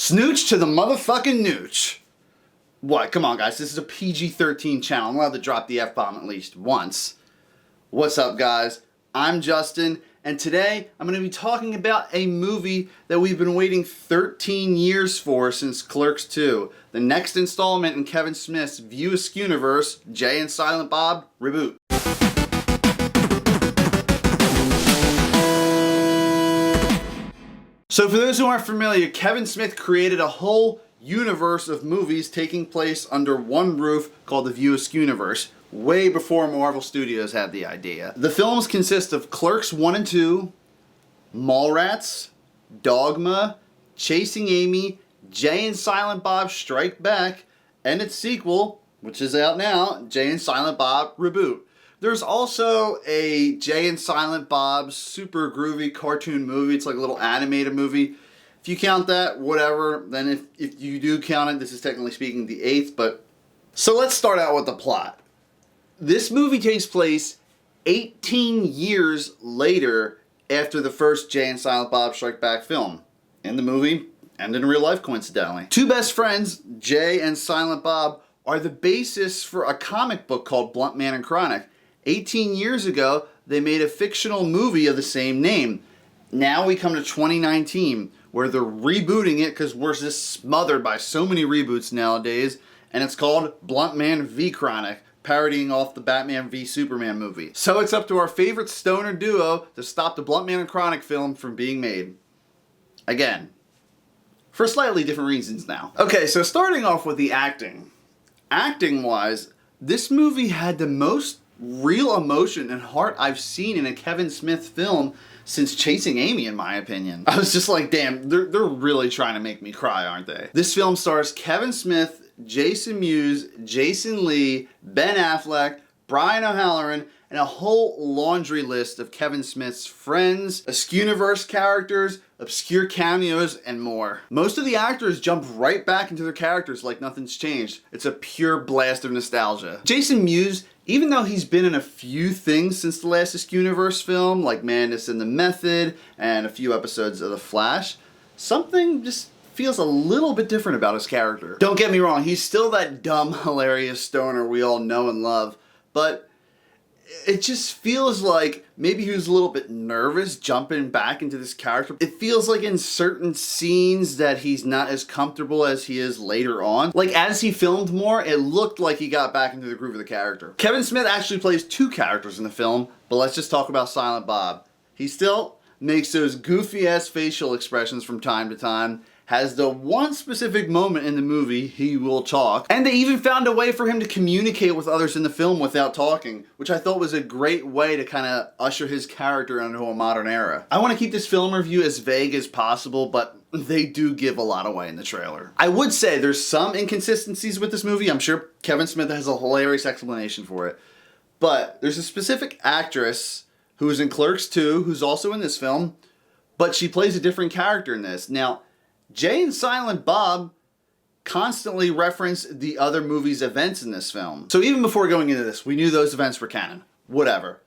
Snooch to the motherfucking nooch. What? Come on, guys. This is a PG-13 channel. I'm allowed to drop the F-bomb at least once. What's up, guys? I'm Justin, and today I'm going to be talking about a movie that we've been waiting 13 years for since Clerks 2. The next installment in Kevin Smith's View Askewniverse, Jay and Silent Bob Reboot. So for those who aren't familiar, Kevin Smith created a whole universe of movies taking place under one roof called the View Askewniverse, way before Marvel Studios had the idea. The films consist of Clerks 1 and 2, Mallrats, Dogma, Chasing Amy, Jay and Silent Bob Strike Back, and its sequel, which is out now, Jay and Silent Bob Reboot. There's also a Jay and Silent Bob super groovy cartoon movie. It's like a little animated movie. If you count that, whatever. Then if you do count it, this is technically speaking the 8th. But so let's start out with the plot. This movie takes place 18 years later after the first Jay and Silent Bob Strike Back film. In the movie, and in real life, coincidentally. Two best friends, Jay and Silent Bob, are the basis for a comic book called Blunt Man and Chronic. 18 years ago, they made a fictional movie of the same name. Now we come to 2019, where they're rebooting it because we're just smothered by so many reboots nowadays, and it's called Blunt Man v Chronic, parodying off the Batman v Superman movie. So it's up to our favorite stoner duo to stop the Blunt Man and Chronic film from being made. Again. For slightly different reasons now. Okay, so starting off with the acting. Acting-wise, this movie had the most real emotion and heart I've seen in a Kevin Smith film since Chasing Amy, in my opinion. I was just like, damn, they're really trying to make me cry, aren't they? This film stars Kevin Smith, Jason Mewes, Jason Lee, Ben Affleck, Brian O'Halloran, and a whole laundry list of Kevin Smith's friends, Askewniverse characters, obscure cameos, and more. Most of the actors jump right back into their characters like nothing's changed. It's a pure blast of nostalgia. Jason Mewes, even though he's been in a few things since the last Askewniverse film, like Madness and the Method, and a few episodes of The Flash, something just feels a little bit different about his character. Don't get me wrong, he's still that dumb, hilarious stoner we all know and love, but it just feels like maybe he was a little bit nervous jumping back into this character. It feels like in certain scenes that he's not as comfortable as he is later on. Like as he filmed more, it looked like he got back into the groove of the character. Kevin Smith actually plays two characters in the film, but let's just talk about Silent Bob. He still makes those goofy ass facial expressions from time to time, has the one specific moment in the movie he will talk, and they even found a way for him to communicate with others in the film without talking, which I thought was a great way to kind of usher his character into a modern era. I want to keep this film review as vague as possible, but they do give a lot away in the trailer. I would say there's some inconsistencies with this movie. I'm sure Kevin Smith has a hilarious explanation for it. But there's a specific actress who is in Clerks 2, who's also in this film, but she plays a different character in this. Now, Jay and Silent Bob constantly reference the other movie's events in this film. So even before going into this, we knew those events were canon. Whatever.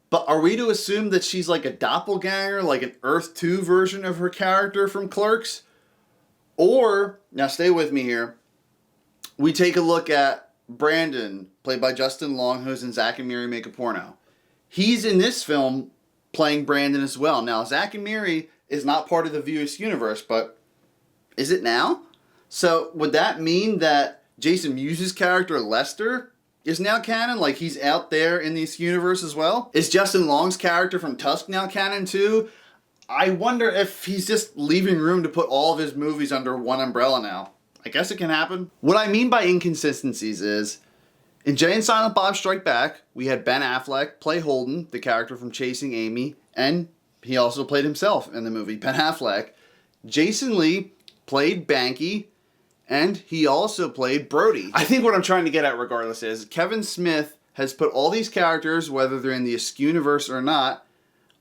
But are we to assume that she's like a doppelganger, like an Earth 2 version of her character from Clerks? Or, now stay with me here, we take a look at Brandon, played by Justin Long, who's in Zack and Miri Make a Porno. He's in this film playing Brandon as well. Now, Zack and Miri is not part of the View Askewniverse, but is it now? So would that mean that Jason Mewes' character Lester is now canon? Like he's out there in the Askewniverse as well? Is Justin Long's character from Tusk now canon too? I wonder if he's just leaving room to put all of his movies under one umbrella now. I guess it can happen. What I mean by inconsistencies is, in Jay and Silent Bob Strike Back, we had Ben Affleck play Holden, the character from Chasing Amy, and he also played himself in the movie, Ben Affleck. Jason Lee played Banky, and he also played Brody. I think what I'm trying to get at regardless is, Kevin Smith has put all these characters, whether they're in the Askewniverse or not,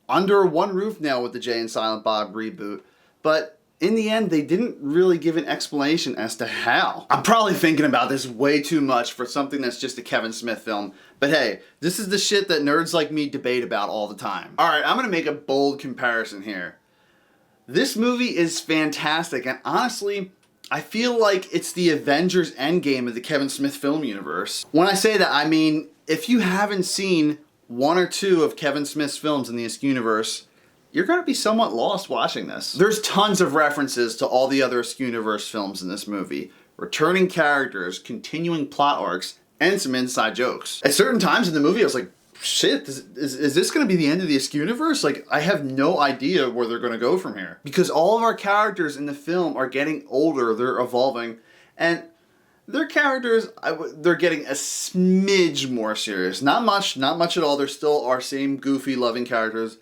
under one roof now with the Jay and Silent Bob reboot. But in the end, they didn't really give an explanation as to how. I'm probably thinking about this way too much for something that's just a Kevin Smith film. But hey, this is the shit that nerds like me debate about all the time. Alright, I'm gonna make a bold comparison here. This movie is fantastic, and honestly, I feel like it's the Avengers Endgame of the Kevin Smith film universe. When I say that, I mean, if you haven't seen one or two of Kevin Smith's films in the Askew universe, you're going to be somewhat lost watching this. There's tons of references to all the other Askew universe films in this movie. Returning characters, continuing plot arcs, and some inside jokes. At certain times in the movie, I was like, shit, is this going to be the end of the Askew universe? Like, I have no idea where they're going to go from here. Because all of our characters in the film are getting older, they're evolving, and their characters, they're getting a smidge more serious. Not much at all. They're still our same goofy, loving characters.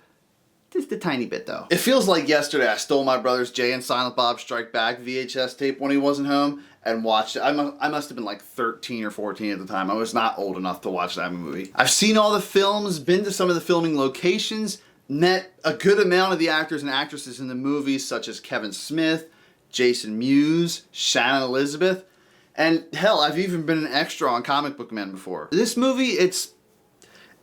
Just a tiny bit, though. It feels like yesterday I stole my brother's Jay and Silent Bob Strike Back VHS tape when he wasn't home and watched it. I must have been like 13 or 14 at the time. I was not old enough to watch that movie. I've seen all the films, been to some of the filming locations, met a good amount of the actors and actresses in the movies, such as Kevin Smith, Jason Mewes, Shannon Elizabeth, and hell, I've even been an extra on Comic Book Men before. This movie, it's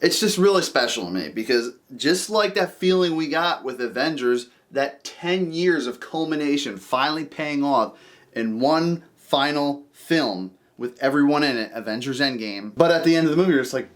just really special to me because just like that feeling we got with Avengers, that 10 years of culmination finally paying off in one final film with everyone in it, Avengers Endgame. But at the end of the movie, you're just like,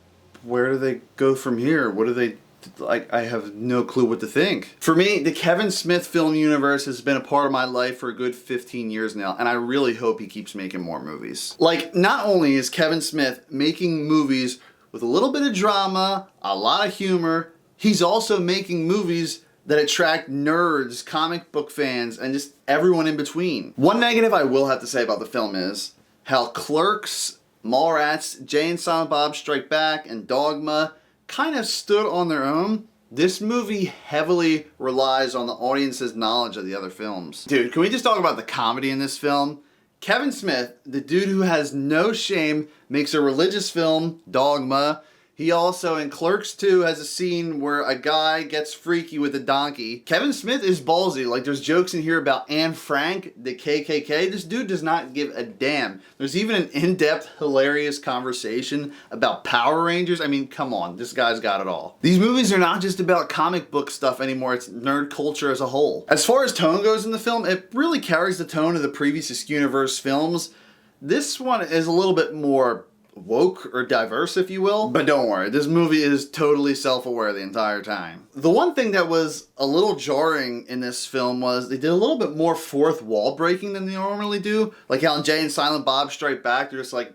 where do they go from here? What do they, like, I have no clue what to think. For me, the Kevin Smith film universe has been a part of my life for a good 15 years now, and I really hope he keeps making more movies. Like, not only is Kevin Smith making movies with a little bit of drama, a lot of humor, he's also making movies that attract nerds, comic book fans, and just everyone in between. One negative I will have to say about the film is how Clerks, Mallrats, Jay and Silent Bob Strike Back, and Dogma kind of stood on their own. This movie heavily relies on the audience's knowledge of the other films. Dude, can we just talk about the comedy in this film? Kevin Smith, the dude who has no shame, makes a religious film, Dogma. He also, in Clerks 2, has a scene where a guy gets freaky with a donkey. Kevin Smith is ballsy. Like, there's jokes in here about Anne Frank, the KKK. This dude does not give a damn. There's even an in-depth, hilarious conversation about Power Rangers. I mean, come on. This guy's got it all. These movies are not just about comic book stuff anymore. It's nerd culture as a whole. As far as tone goes in the film, it really carries the tone of the previous Askew Universe films. This one is a little bit more woke or diverse, if you will. But don't worry, this movie is totally self-aware the entire time. The one thing that was a little jarring in this film was they did a little bit more fourth wall breaking than they normally do. Like how in Jay and Silent Bob Strike Back, they're just like,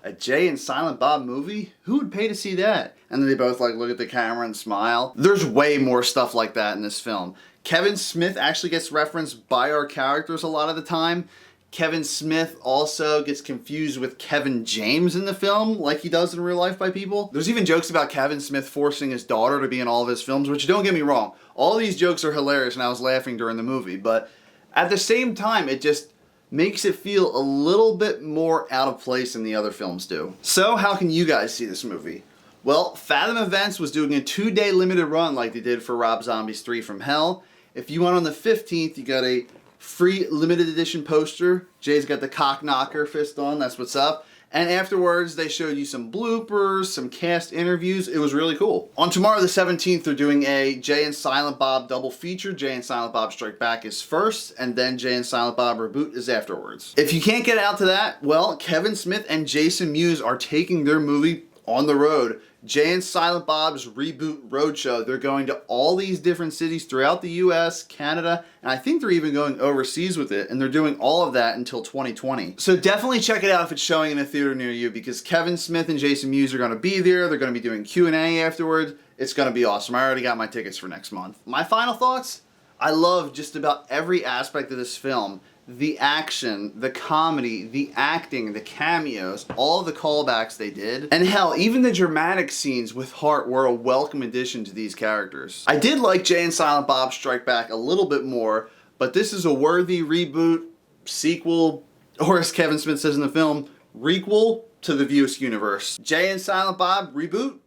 a Jay and Silent Bob movie? Who would pay to see that? And then they both like look at the camera and smile. There's way more stuff like that in this film. Kevin Smith actually gets referenced by our characters a lot of the time. Kevin Smith also gets confused with Kevin James in the film, like he does in real life by people. There's even jokes about Kevin Smith forcing his daughter to be in all of his films, which, don't get me wrong, all these jokes are hilarious and I was laughing during the movie, but at the same time, it just makes it feel a little bit more out of place than the other films do. So how can you guys see this movie? Well, Fathom Events was doing a 2-day limited run like they did for Rob Zombie's 3 from Hell. If you went on the 15th, you got a free limited edition poster. Jay's got the cock knocker fist on, that's what's up. And afterwards, they showed you some bloopers, some cast interviews. It was really cool. On tomorrow the 17th, they're doing a Jay and Silent Bob double feature. Jay and Silent Bob Strike Back is first, and then Jay and Silent Bob Reboot is afterwards. If you can't get out to that, well, Kevin Smith and Jason Mewes are taking their movie on the road. Jay and Silent Bob's Reboot Roadshow. They're going to all these different cities throughout the US, Canada, and I think they're even going overseas with it, and they're doing all of that until 2020. So definitely check it out if it's showing in a theater near you, because Kevin Smith and Jason Mewes are going to be there. They're going to be doing Q&A afterwards. It's going to be awesome. I already got my tickets for next month. My final thoughts? I love just about every aspect of this film. The action, the comedy, the acting, the cameos, all the callbacks they did. And hell, even the dramatic scenes with heart were a welcome addition to these characters. I did like Jay and Silent Bob Strike Back a little bit more, but this is a worthy reboot, sequel, or as Kevin Smith says in the film, requel to the View Askew universe. Jay and Silent Bob Reboot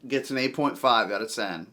gets an 8.5 out of 10.